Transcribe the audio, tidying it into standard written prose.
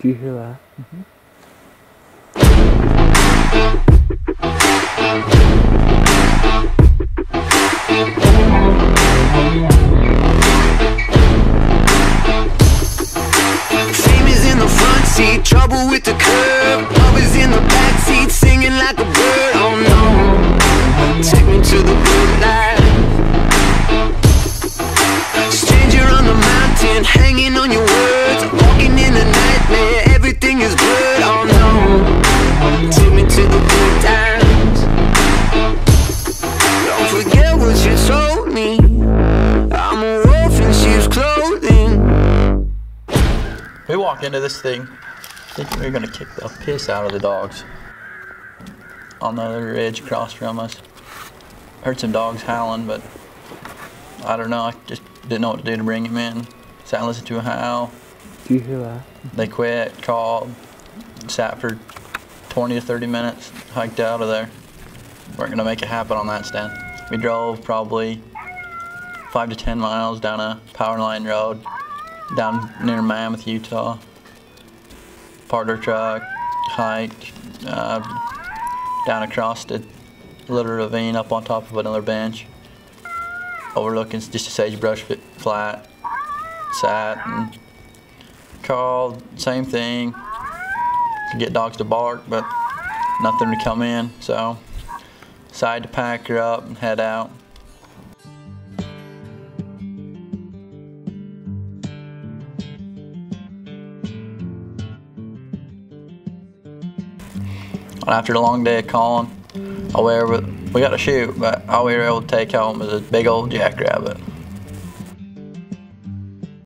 Do you hear that? Fame is in the front seat, trouble with the curb. Love is in the back seat, singing like a bird. Oh no, take me to the good life. Stranger on the mountain, hanging on your words. Walking in a nightmare, everything is blurred. Oh no, take me to the good times. Don't forget what you told me, I'm a wolf in sheep's clothing. We walk into this thing thinking we're gonna kick the piss out of the dogs. On the other ridge across from us. Heard some dogs howling, but I don't know, I just didn't know what to do to bring him in. So I listened to a howl. Do you hear that? They quit, called, sat for 20 to 30 minutes, hiked out of there. Weren't gonna make it happen on that stand. We drove probably 5 to 10 miles down a power line road down near Mammoth, Utah. Parked our truck, hiked down across the little ravine up on top of another bench, overlooking just a sagebrush flat. Sat and called, same thing. Could get dogs to bark, but nothing to come in, so decided to pack her up and head out. After a long day of calling, we got to shoot, but all we were able to take home was a big old jackrabbit.